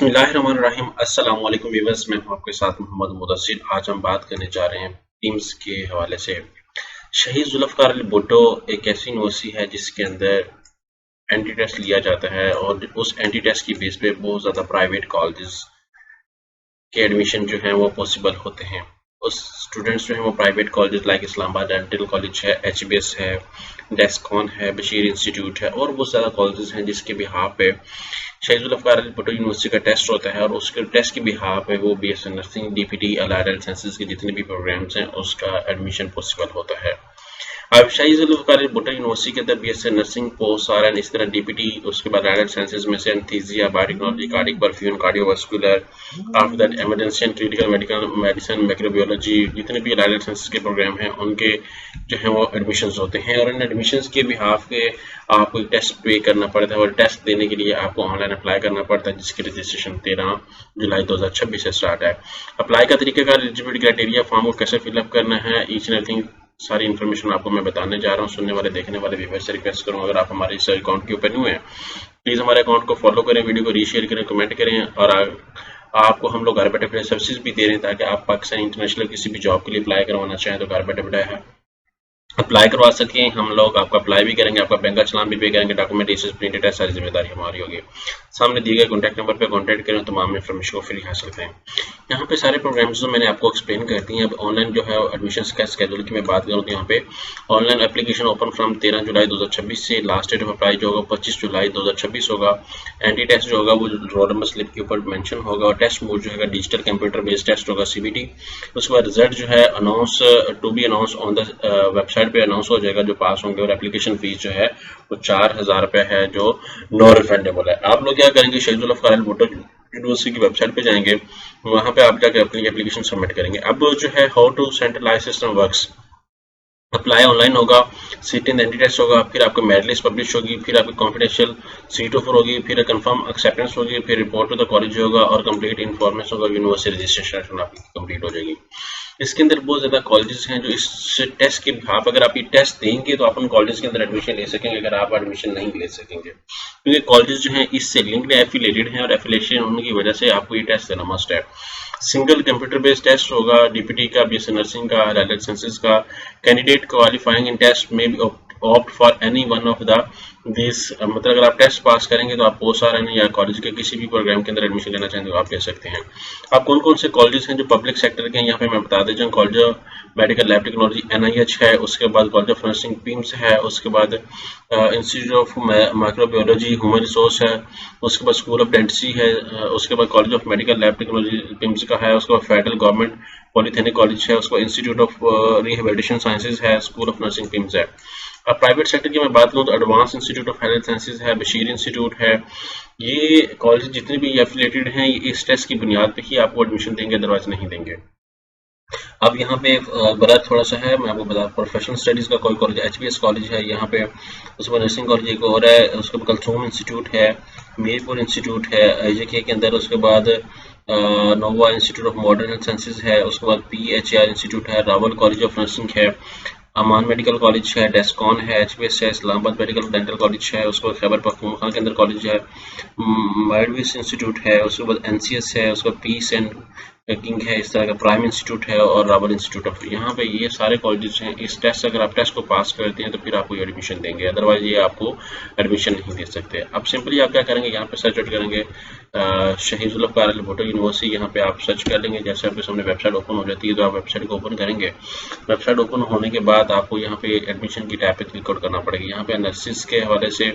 बिस्मिल्लाहिर्रहमानिर्रहीम। अस्सलाम वालेकुम व्यूअर्स, मैं हूं आपके साथ मोहम्मद मुदस्सिर। आज हम बात करने जा रहे हैं टीम्स के हवाले से। शहीद जुल्फ़िकार अली भुट्टो एक ऐसी यूनिवर्सिटी है जिसके अंदर एंटी टेस्ट लिया जाता है और उस एंटी टेस्ट की बेस पे बहुत ज़्यादा प्राइवेट कॉलेजेस के एडमिशन जो है वो पॉसिबल होते हैं। उस स्टूडेंट्स जो हैं वो private colleges like Islamabad dental college है, एचबीएस है, डेस्कॉन है, बशीर इंस्टीट्यूट है और बहुत ज़्यादा कॉलेजेस हैं जिसके बिहाफ पे शहीद जुल्फ़िकार अली भुट्टो यूनिवर्सिटी का टेस्ट होता है और उसके टेस्ट के बिहाफ पे वो BSc nursing, DPT, allied health sciences के जितने भी प्रोग्राम्स हैं उसका एडमिशन पॉसिबल होता है। अब शहीद जुल्फ़िकार अली भुट्टो यूनिवर्सिटी के अंदर बीएससी नर्सिंग, पोस्ट आरएन, इस तरह डीपीटी, उसके बाद अलाइड साइंसेज में से anaesthesia, biotechnology, cardiac perfusion, cardiovascular, after that emergency and critical medical medicine, microbiology, जितने भी अलाइड साइंसेज के प्रोग्राम हैं उनके जो है वो एडमिशन्स होते हैं और इन एडमिशन्स के बिहाफ के आपको एक टेस्ट पे करना पड़ता है और टेस्ट देने के लिए आपको ऑनलाइन अप्लाई करना पड़ता है जिसकी रजिस्ट्रेशन 13 जुलाई 2026 से स्टार्ट है। अप्लाई का तरीका, एलिजिबिलिटी क्राइटेरिया, फॉर्म को कैसे फिलअप करना है, ईच एंड एवरीथिंग सारी इन्फॉर्मेशन आपको मैं बताने जा रहा हूँ। सुनने वाले देखने वाले व्यूअर्स से रिक्वेस्ट करूँ, अगर आप हमारे इस अकाउंट के ऊपर न्यू हैं प्लीज़ हमारे अकाउंट को फॉलो करें, वीडियो को रीशेयर करें, कमेंट करें और आपको हम लोग घर बैठे बैठे सर्विसेज भी दे रहे हैं ताकि आप पाकिस्तान इंटरनेशनल किसी भी जॉब के लिए अप्लाई करवाना चाहें तो घर बैठे बैठे है अप्लाई करवा सकें। हम लोग आपका अप्लाई भी करेंगे, आपका बैंक का चलान भी पे करेंगे, डॉक्यूमेंटेशन प्रिंटेड है, सारी जिम्मेदारी हमारी होगी। सामने दिए गए कॉन्टैक्ट नंबर पे कॉन्टैक्ट करें, तमाम इन्फॉर्मेशन को फ्री हासिल करें। यहाँ पे सारे प्रोग्राम्स जो मैंने आपको एक्सप्लेन कर दिए हैं। अब ऑनलाइन जो है एडमिशन का स्केड्यूल की मैं बात करूँ तो यहाँ पे ऑनलाइन एप्लीकेशन ओपन फ्रॉम 13 जुलाई 2026 से, लास्ट डेट ऑफ अप्लाई जो होगा 25 जुलाई 2026 होगा। एंटी टेस्ट जो होगा वो रोल नंबर स्लिप के ऊपर मेंशन होगा और टेस्ट मोड जो है डिजिटल कंप्यूटर बेस्ड टेस्ट होगा, सीबीटी। उसके बाद रिजल्ट जो है announce to be announce on the website पे अनाउंस हो जाएगा जो पास होंगे और एप्लीकेशन फीस जो है वो 4000 रुपये है जो नो रिफंडेबल है। आप लोग क्या करेंगे, शहीद जुल्फ़िकार अली भुट्टो यूनिवर्सिटी की वेबसाइट पे जाएंगे, वहां पे आप जाकर अपनी एप्लीकेशन सबमिट करेंगे। अब जो है how to centralise system works, apply online होगा, सीट इन एंटी टेस्ट होगा, फिर आपकी मेरिट लिस्ट पब्लिश होगी, फिर आपकी कॉन्फिडेंशियल सीट ऑफर होगी, फिर कंफर्म एक्सेप्टेंस होगी, फिर रिपोर्ट टू द कॉलेज होगा और कंप्लीट इन्फॉर्मेशन होगा, यूनिवर्सिटी रजिस्ट्रेशन आपकी कंप्लीट हो जाएगी। इसके अंदर बहुत ज़्यादा कॉलेजेस हैं जो इस टेस्ट के बिहाफ अगर आप ये टेस्ट देंगे तो आप उन कॉलेज के अंदर एडमिशन ले सकेंगे, अगर आप एडमिशन नहीं ले सकेंगे क्योंकि कॉलेजेस जो हैं इससे लिंक्ड एफिलेटेड हैं और एफिलेशन होने की वजह से आपको ये टेस्ट देना मस्ट है। सिंगल कंप्यूटर बेस्ड टेस्ट होगा, डीपीटी का, बीएससी नर्सिंग का, अलाइड साइंसेज का। कैंडिडेट क्वालिफाइंग इन टेस्ट में be opt for any one of the this, मतलब अगर आप टेस्ट पास करेंगे तो आप पोस्ट आरएन या कॉलेज के किसी भी प्रोग्राम के अंदर एडमिशन लेना चाहें तो आप ले सकते हैं। आप कौन कौन से कॉलेजेस हैं जो पब्लिक सेक्टर के हैं यहाँ पे मैं बता देता हूँ। College of medical lab technology NIH है, उसके बाद कॉलेज ऑफ नर्सिंग पीम्स है, उसके बाद institute of microbiology human resource है, उसके बाद स्कूल ऑफ डेंटिस्ट्री है, उसके बाद college of medical lab technology PIMS का है, उसके बाद फेडरल गवर्नमेंट पॉलिटेक्निक कॉलेज है, उसके बाद इंस्टीट्यूट ऑफ रिहेबिलिटेशन साइंसेज है, स्कूल ऑफ नर्सिंग पीम्स है। अब प्राइवेट सेक्टर की मैं बात करूँ तो advance institute of health sciences है, बशीर इंस्टीट्यूट है। ये कॉलेज जितने भी एफिलेटेड हैं ये इस टेस्ट की बुनियाद पे ही आपको एडमिशन देंगे, अदरवाइज नहीं देंगे। अब यहाँ पे बड़ा थोड़ा सा है, मैं आपको बता, प्रोफेशनल स्टडीज़ का कोई कॉलेज एचबीएस कॉलेज है यहाँ पे, उसके बाद नर्सिंग कॉलेज एक और है, उसके बाद कलथूम इंस्टीट्यूट है, मीरपुर इंस्टीट्यूट है आईजेके के अंदर, उसके बाद Nova institute of modern health sciences है, उसके बाद पीएचआर इंस्टीट्यूट है, रावल कॉलेज ऑफ नर्सिंग है, अमान मेडिकल कॉलेज है, डेस्कॉन है, एचबीएस है, इस्लामाबाद मेडिकल डेंटल कॉलेज है, उसके बाद खैबर पख्तूनख्वा के अंदर कॉलेज है, माइडविस इंस्टीट्यूट है, उसके बाद एनसीएस है, उसका पीस एंड किंग है, इस तरह का प्राइम इंस्टीट्यूट है और रावल इंस्टीट्यूट ऑफ, यहाँ पे ये सारे कॉलेजेस हैं। इस टेस्ट अगर आप टेस्ट को पास करते हैं तो फिर आपको एडमिशन देंगे, अदरवाइज ये आपको एडमिशन नहीं दे सकते। अब सिंपली आप क्या करेंगे, यहाँ पे सर्च आउट करेंगे शहीद जुल्फ़िकार अली भुट्टो यूनिवर्सिटी, यहाँ पे आप सर्च कर लेंगे। जैसे आपके सामने वेबसाइट ओपन हो जाती है तो आप वेबसाइट को ओपन करेंगे। वेबसाइट ओपन होने के बाद आपको यहाँ पे एडमिशन की टैब पे क्लिक आउट करना पड़ेगा। यहाँ पे नर्सिस के हवाले से,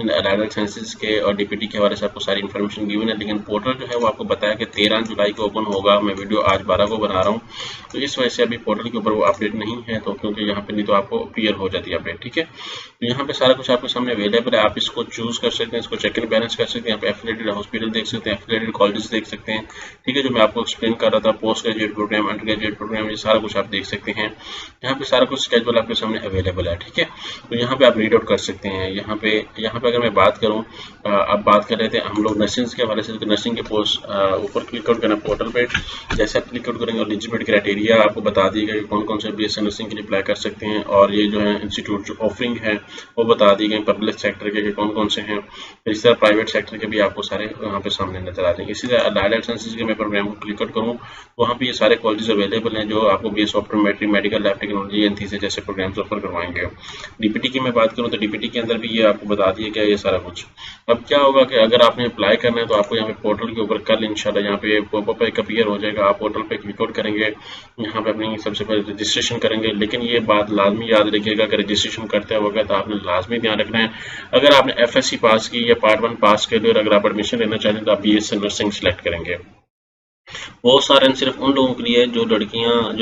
अलाइड साइंसेज के और डीपीटी के हवाले से आपको सारी इन्फॉर्मेशन गिवन है, लेकिन पोर्टल जो है वो आपको बताया कि 13 जुलाई को ओपन होगा। मैं वीडियो आज 12 को बना रहा हूँ तो इस वजह से अभी पोर्टल के ऊपर वो अपडेट नहीं है, तो क्योंकि यहाँ पे नहीं तो आपको अपीयर हो जाती है अपडेट, ठीक है। तो यहाँ पे सारा कुछ आपके सामने अवेलेबल है, आप इसको चूज कर सकते हैं, इसको चेक एंड बैलेंस कर सकते हैं। यहाँ पे एफिलिएटेड हॉस्पिटल देख सकते हैं, एफिलिएटेड कॉलेजेस देख सकते हैं, ठीक है, जो मैं आपको एक्सप्लेन कर रहा था, postgraduate programme, undergraduate programme, ये सारा कुछ आप देख सकते हैं। यहाँ पे सारा कुछ स्केड्यूल आपके सामने अवेलेबल है, ठीक है। तो यहाँ पे आप रीड आउट कर सकते हैं। यहाँ पे अगर मैं बात करूँ, अब बात कर रहे थे हम लोग नर्सिंग के हवाले से, नर्सिंग के पोस्ट ऊपर क्लिक आउट करना पोर्टल पे। जैसे आप क्लिक आउट करेंगे एलिजिबिलिटी क्राइटेरिया आपको बता दिएगा कि कौन कौन से बीएससी नर्सिंग के लिए अप्लाई कर सकते हैं, और ये जो है इंस्टीट्यूट जो ऑफरिंग है वो बता दी गई, पब्लिक सेक्टर के कौन कौन से हैं, इस तरह प्राइवेट सेक्टर के भी आपको सारे यहाँ पे सामने नजर आ जाएंगे। इसी तरह अलाइड हेल्थ साइंसेज के मैं प्रोग्राम को क्लिक करूँ तो वहाँ पे ये सारे कॉलेजेस अवेलेबल हैं जो आपको BS optometry, medical lab technology, anaesthesia जैसे प्रोग्राम्स ऑफर करवाएंगे। डीपीटी की मैं बात करूँ तो डीपीटी के अंदर भी ये आपको बता दिया गया ये सारा कुछ। अब क्या होगा कि अगर आपने अप्लाई करना है तो आपको यहाँ पे पोर्टल के ऊपर कल इंशाल्लाह यहाँ पे पॉपअप एक अपीयर हो जाएगा, आप पोर्टल पे क्लिक आउट करेंगे, यहाँ पे अपनी सबसे पहले रजिस्ट्रेशन करेंगे। लेकिन ये बात लाजमी याद रखिएगा कि रजिस्ट्रेशन करते वक्त आपने लाजमी ध्यान रखना है, अगर आपने एफएससी पास की या पार्ट 1 पास कर लिया और अगर आप एडमिशन लेना चाहते हैं तो आप बीएससी नर्सिंग सेलेक्ट करेंगे। वो सारे सिर्फ उन लोगों के लिए जो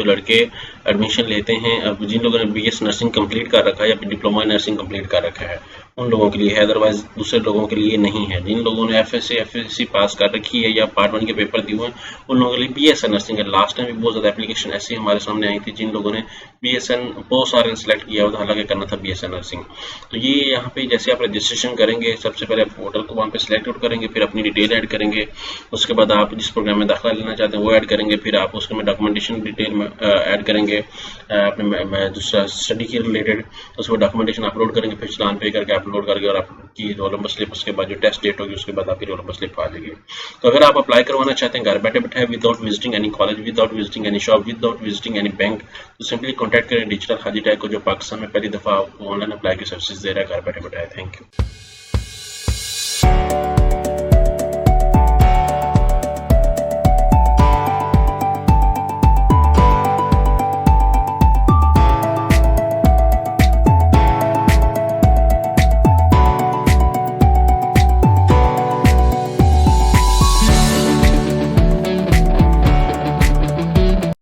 लड़के एडमिशन लेते हैं, अब जिन लोगों ने बीएस नर्सिंग कंप्लीट कर रखा है या डिप्लोमा नर्सिंग कंप्लीट कर रखा है उन लोगों के लिए है, अदरवाइज दूसरे लोगों के लिए नहीं है। जिन लोगों ने एफएससी पास कर रखी है या पार्ट 1 के पेपर दिए हुए हैं उन लोगों के लिए बीएसएन नर्सिंग है। लास्ट टाइम भी बहुत ज़्यादा एप्लीकेशन ऐसी हमारे सामने आई थी जिन लोगों ने बीएसएन पोस्ट सेलेक्ट किया हुआ था, हालांकि करना था बीएसएन नर्सिंग। तो ये यहाँ पे जैसे आप रजिस्ट्रेशन करेंगे सबसे पहले आप पोर्टल को वहाँ पे सिलेक्ट आउट करेंगे, फिर अपनी डिटेल ऐड करेंगे, उसके बाद आप जिस प्रोग्राम में दाखिला लेना चाहते हैं वो ऐड करेंगे, फिर आप उसके में डॉक्यूमेंटेशन डिटेल में ऐड करेंगे अपने दूसरा स्टडी के रिलेटेड, उसको डॉक्यूमेंटेशन अपलोड करेंगे, फिर चलान पे करके अपलोड करके और आपकी रोल नंबर स्लिप, उसके बाद जो टेस्ट डेट होगी उसके बाद आपकी रोल नंबर स्लिप आ जाएगी। तो अगर आप अप्लाई करवाना चाहते हैं घर बैठे बैठे without visiting any college, without visiting any shop, without visiting any bank, तो सिंपली कॉन्टैक्ट करें डिजिटल हाजी टैग को जो पाकिस्तान में पहली दफ़ा ऑनलाइन अप्लाई की सर्विसेज दे रहा है घर बैठे बैठे। Thank you.